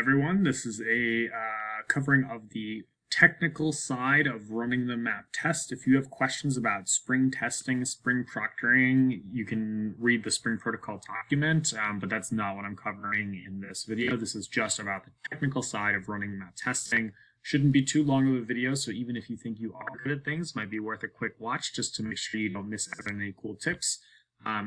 everyone. This is a covering of the technical side of running the map test. If you have questions about Spring testing, Spring proctoring, you can read the Spring protocol document, but that's not what I'm covering in this video. This is just about the technical side of running map testing. Shouldn't be too long of a video, so even if you think you are good at things, might be worth a quick watch just to make sure you don't miss out on any cool tips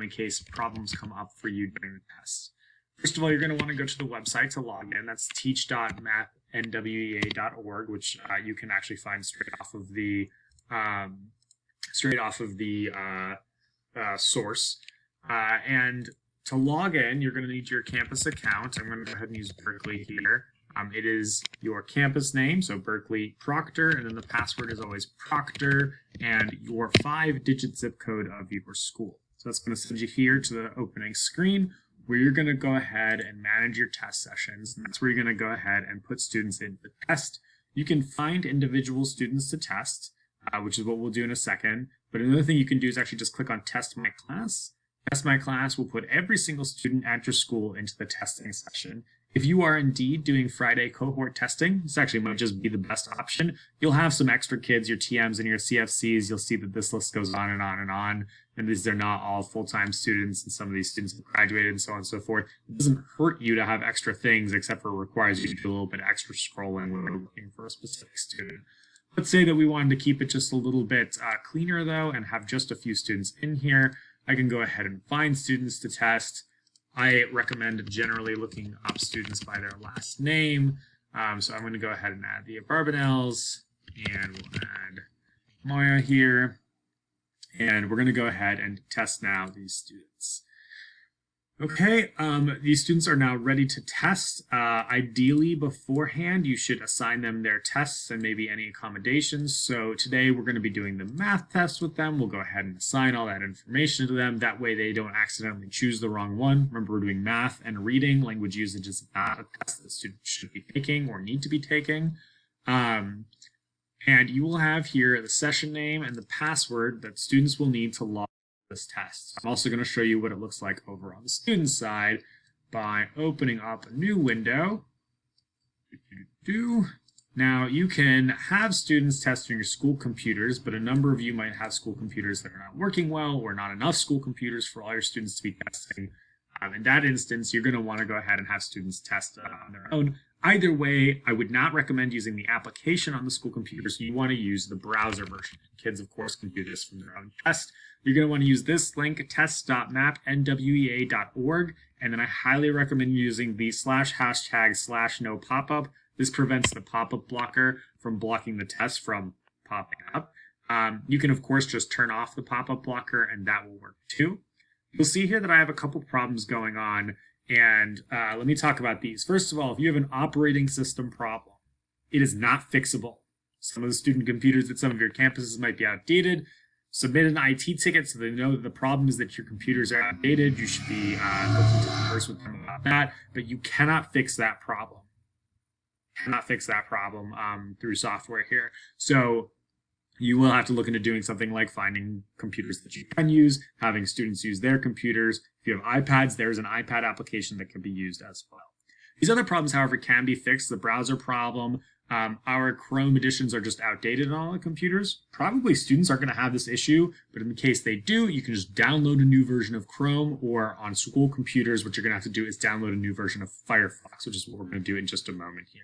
in case problems come up for you during the test. First of all, you're going to want to go to the website to log in. That's teach.mapnwea.org, which you can actually find straight off of the source. And to log in, you're going to need your campus account. I'm going to go ahead and use Berkeley here. It is your campus name, so Berkeley Proctor, and then the password is always Proctor, and your 5-digit zip code of your school. So that's going to send you here to the opening screen, where you're going to go ahead and manage your test sessions. And that's where you're going to go ahead and put students in the test. You can find individual students to test, which is what we'll do in a second. But another thing you can do is actually just click on Test My Class. Test My Class will put every single student at your school into the testing session. If you are indeed doing Friday cohort testing, this actually might just be the best option. You'll have some extra kids, your TMs and your CFCs. You'll see that this list goes on and on and on. And these are not all full-time students, and some of these students have graduated and so on and so forth. It doesn't hurt you to have extra things, except for it requires you to do a little bit extra scrolling when we're looking for a specific student. Let's say that we wanted to keep it just a little bit cleaner, though, and have just a few students in here. I can go ahead and find students to test. I recommend generally looking up students by their last name. So I'm going to go ahead and add the Barbanels, and we'll add Maya here. And we're going to go ahead and test now these students. Okay, these students are now ready to test. Ideally, beforehand, you should assign them their tests and maybe any accommodations. So today we're going to be doing the math test with them. We'll go ahead and assign all that information to them. That way they don't accidentally choose the wrong one. Remember, we're doing math and reading. Language usage is not a test that students should be taking or need to be taking. And you will have here the session name and the password that students will need to log this test. I'm also going to show you what it looks like over on the student side by opening up a new window. Now you can have students test on your school computers, but a number of you might have school computers that are not working well or not enough school computers for all your students to be testing. In that instance, you're going to want to go ahead and have students test on their own. Either way, I would not recommend using the application on the school computers. You want to use the browser version. Kids, of course, can do this from their own test. You're going to want to use this link, test.mapnwea.org, and then I highly recommend using the /# /no popup. This prevents the pop-up blocker from blocking the test from popping up. You can, of course, just turn off the pop-up blocker, and that will work too. You'll see here that I have a couple problems going on, and let me talk about these. First of all, if you have an operating system problem, it is not fixable. Some of the student computers at some of your campuses might be outdated. Submit an IT ticket so they know that the problem is that your computers are outdated. You should be looking to converse with them about that, but you cannot fix that problem. Through software here. So you will have to look into doing something like finding computers that you can use, having students use their computers. If you have iPads, there's an iPad application that can be used as well. These other problems, however, can be fixed. The browser problem, our Chrome editions are just outdated on all the computers. Probably students aren't going to have this issue, but in the case they do, you can just download a new version of Chrome, or on school computers, what you're going to have to do is download a new version of Firefox, which is what we're going to do in just a moment here.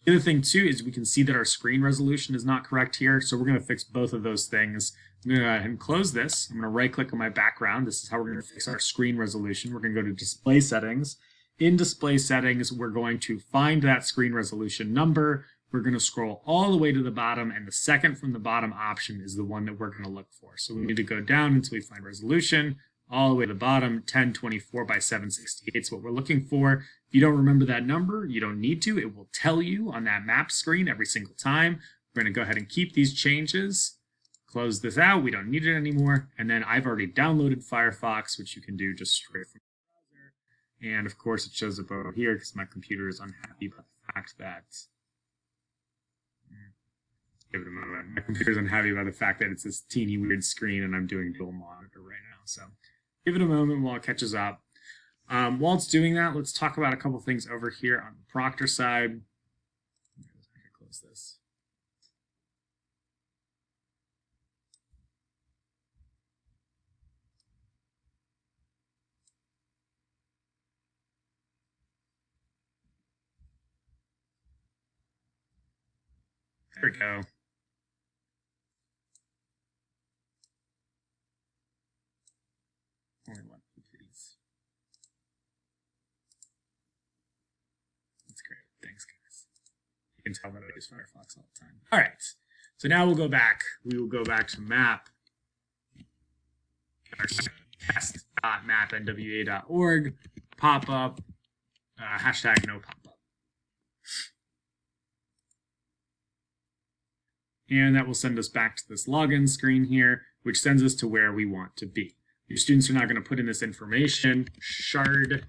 The other thing, too, is we can see that our screen resolution is not correct here, so we're going to fix both of those things. I'm going to go ahead and close this. I'm going to right-click on my background. This is how we're going to fix our screen resolution. We're going to go to Display Settings. In Display Settings, we're going to find that screen resolution number. We're going to scroll all the way to the bottom, and the second from the bottom option is the one that we're going to look for. So we need to go down until we find resolution. All the way to the bottom, 1024 by 768 is what we're looking for. If you don't remember that number, you don't need to. It will tell you on that map screen every single time. We're going to go ahead and keep these changes. Close this out. We don't need it anymore. And then I've already downloaded Firefox, which you can do just straight from the browser. And of course, it shows up over here because my computer is unhappy about the fact that... Give it a moment. My computer is unhappy about the fact that it's this teeny weird screen and I'm doing dual monitor right now. So give it a moment while it catches up. While it's doing that, let's talk about a couple things over here on the Proctor side. Close this. There we go. Only one, please. That's great. Thanks, guys. You can tell that I use Firefox all the time. All right. So now we'll go back. We will go back to map. Our test.mapnwa.org. Pop up. Hashtag no pop up. And that will send us back to this login screen here, which sends us to where we want to be. Your students are now going to put in this information, shard,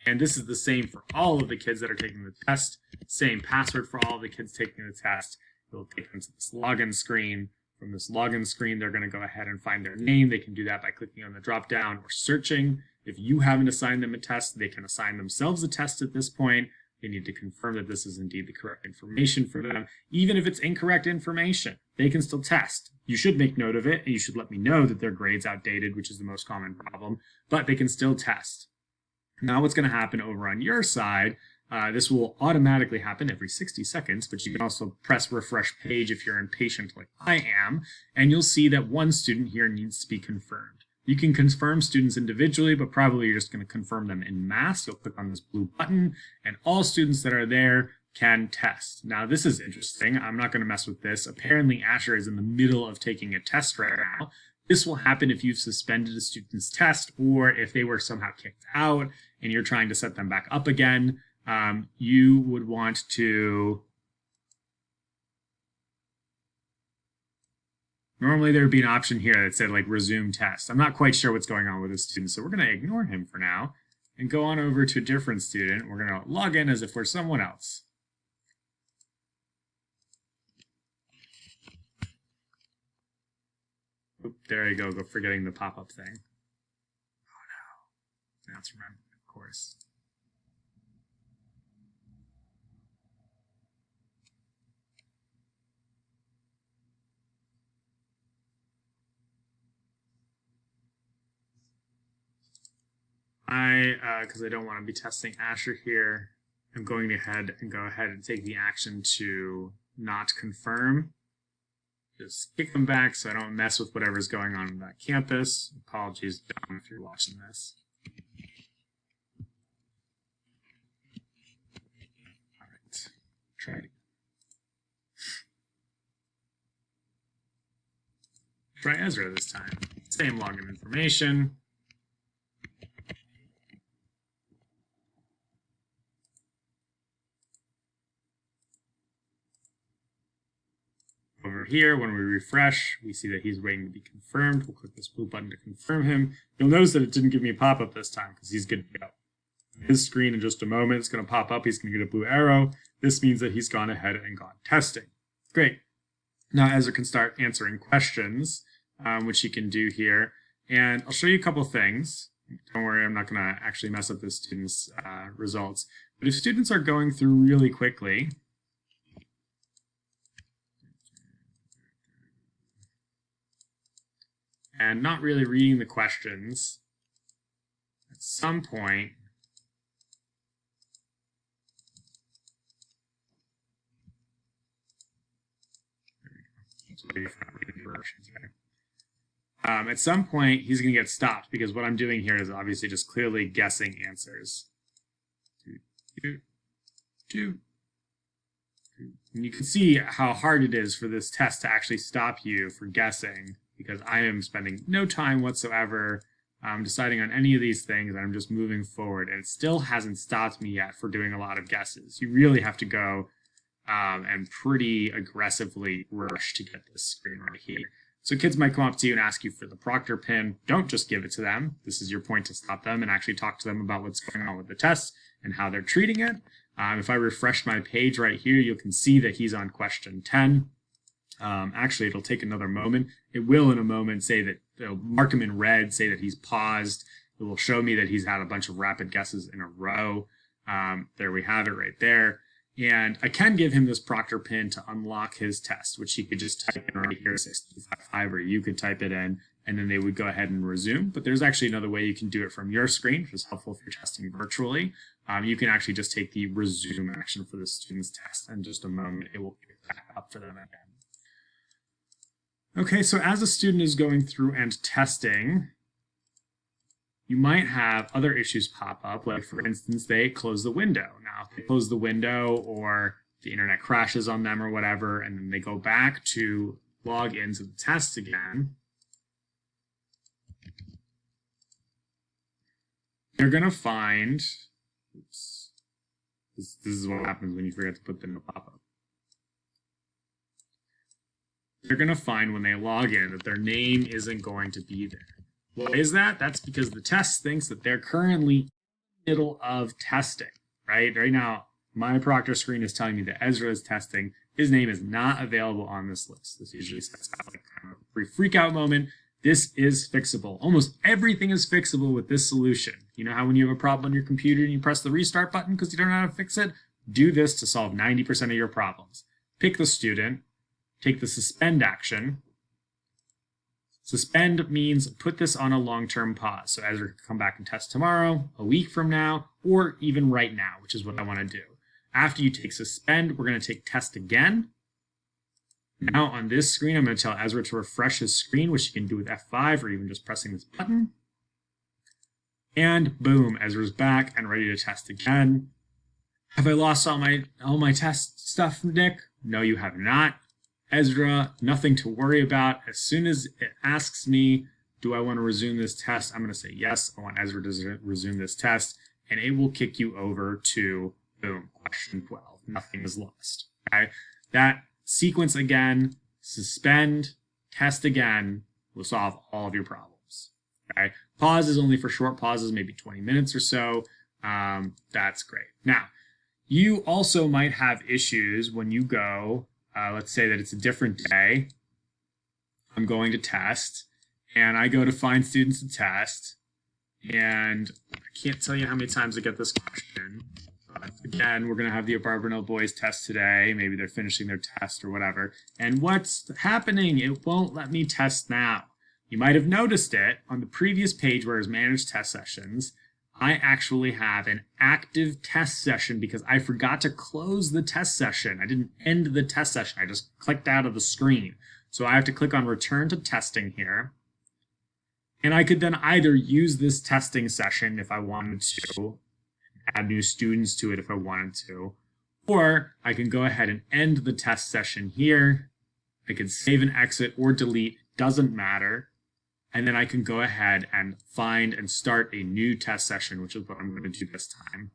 and this is the same for all of the kids that are taking the test, same password for all of the kids taking the test. It will take them to this login screen. From this login screen, they're going to go ahead and find their name. They can do that by clicking on the drop down or searching. If you haven't assigned them a test, they can assign themselves a test at this point. They need to confirm that this is indeed the correct information for them. Even if it's incorrect information, they can still test. You should make note of it, and you should let me know that their grade's outdated, which is the most common problem, but they can still test. Now what's going to happen over on your side, this will automatically happen every 60 seconds, but you can also press refresh page if you're impatient like I am, and you'll see that one student here needs to be confirmed. You can confirm students individually, but probably you're just going to confirm them en masse. You'll click on this blue button, and all students that are there can test. Now, this is interesting. I'm not going to mess with this. Apparently, Asher is in the middle of taking a test right now. This will happen if you've suspended a student's test or if they were somehow kicked out and you're trying to set them back up again. You would want to... Normally there would be an option here that said like resume test. I'm not quite sure what's going on with this student, so we're going to ignore him for now and go on over to a different student. We're going to log in as if we're someone else. Oop, there you go, forgetting the pop-up thing. Oh no, now it's remembering, of course. Because I don't want to be testing Asher here, I'm going ahead and take the action to not confirm. Just kick them back so I don't mess with whatever's going on in that campus. Apologies, Dom, if you're watching this. All right, try it again. Try Ezra this time. Same login information. Over here, when we refresh, we see that he's waiting to be confirmed. We'll click this blue button to confirm him. You'll notice that it didn't give me a pop-up this time because he's good to go. His screen in just a moment is going to pop up. He's going to get a blue arrow. This means that he's gone ahead and gone testing. Great. Now Ezra can start answering questions, which he can do here. And I'll show you a couple things. Don't worry, I'm not going to actually mess up the students' results. But if students are going through really quickly, and not really reading the questions, at some point, at some point, he's going to get stopped because what I'm doing here is obviously just clearly guessing answers. And you can see how hard it is for this test to actually stop you for guessing, because I am spending no time whatsoever deciding on any of these things, and I'm just moving forward. And it still hasn't stopped me yet for doing a lot of guesses. You really have to go and pretty aggressively rush to get this screen right here. So kids might come up to you and ask you for the Proctor pin. Don't just give it to them. This is your point to stop them and actually talk to them about what's going on with the test and how they're treating it. If I refresh my page right here, you can see that he's on question 10. Actually, it'll take another moment. It will in a moment say that, it'll mark him in red, say that he's paused. It will show me that he's had a bunch of rapid guesses in a row. There we have it right there. And I can give him this Proctor pin to unlock his test, which he could just type in right here, 655, or you could type it in, and then they would go ahead and resume. But there's actually another way you can do it from your screen, which is helpful if you're testing virtually. You can actually just take the resume action for the student's test, and in just a moment it will pick back up for them again. Okay, so as a student is going through and testing, you might have other issues pop up, like for instance, they close the window. Now, if they close the window or the internet crashes on them or whatever, and then they go back to log into the test again, they're going to find, oops, this is what happens when you forget to put the no pop-up. They're going to find when they log in that their name isn't going to be there. Why is that? That's because the test thinks that they're currently in the middle of testing, right? Right now, my Proctor screen is telling me that Ezra is testing. His name is not available on this list. This usually sets out like kind of a brief freak out moment. This is fixable. Almost everything is fixable with this solution. You know how when you have a problem on your computer and you press the restart button because you don't know how to fix it? Do this to solve 90% of your problems. Pick the student, take the suspend action. Suspend means put this on a long-term pause. So Ezra can come back and test tomorrow, a week from now, or even right now, which is what I want to do. After you take suspend, we're going to take test again. Now on this screen, I'm going to tell Ezra to refresh his screen, which you can do with F5 or even just pressing this button. And boom, Ezra's back and ready to test again. Have I lost all my test stuff, Nick? No, you have not. Ezra, nothing to worry about. As soon as it asks me, do I want to resume this test? I'm going to say yes, I want Ezra to resume this test, and it will kick you over to, boom, question 12. Nothing is lost. Okay? That sequence again, suspend, test again, will solve all of your problems. Okay? Pause is only for short pauses, maybe 20 minutes or so. That's great. Now, you also might have issues when you go, let's say that it's a different day. I'm going to test, and I go to find students to test, and I can't tell you how many times I get this question. But again, we're going to have the Barbanel boys test today. Maybe they're finishing their test or whatever. And what's happening? It won't let me test now. You might have noticed it on the previous page where it's managed test sessions. I actually have an active test session because I forgot to close the test session. I didn't end the test session. I just clicked out of the screen. So I have to click on return to testing here. And I could then either use this testing session if I wanted to, add new students to it if I wanted to, or I can go ahead and end the test session here. I can save and exit or delete, doesn't matter. And then I can go ahead and find and start a new test session, which is what I'm going to do this time.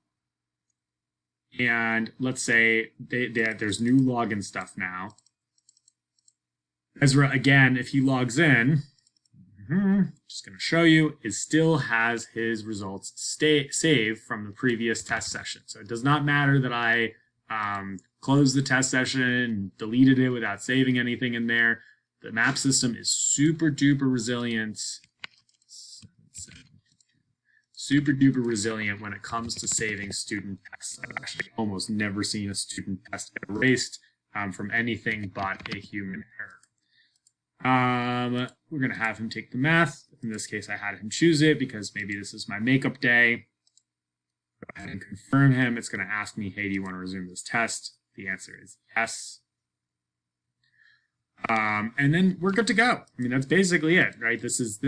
And let's say there's new login stuff now. Ezra, again, if he logs in, just going to show you, it still has his results saved from the previous test session. So it does not matter that I closed the test session, deleted it without saving anything in there. The map system is super duper resilient. Super duper resilient when it comes to saving student tests. I've actually almost never seen a student test get erased from anything but a human error. We're going to have him take the math. In this case, I had him choose it because maybe this is my makeup day. Go ahead and confirm him. It's going to ask me, hey, do you want to resume this test? The answer is yes. And then we're good to go. I mean, that's basically it, right? This is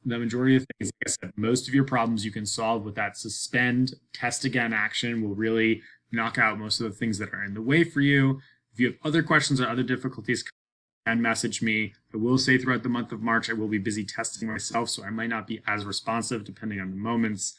the majority of things. Like I said, most of your problems you can solve with that suspend test again action will really knock out most of the things that are in the way for you. If you have other questions or other difficulties, and message me. I will say throughout the month of March, I will be busy testing myself, so I might not be as responsive depending on the moments.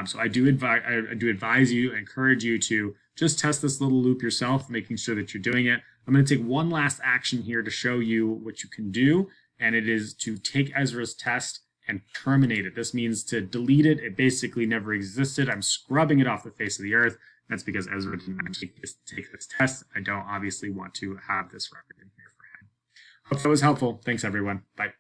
So I do advise you, encourage you to just test this little loop yourself, making sure that you're doing it. I'm going to take one last action here to show you what you can do, and it is to take Ezra's test and terminate it. This means to delete it. It basically never existed. I'm scrubbing it off the face of the earth. That's because Ezra didn't actually take this test. I don't obviously want to have this record in here for him. Hope that was helpful. Thanks, everyone. Bye.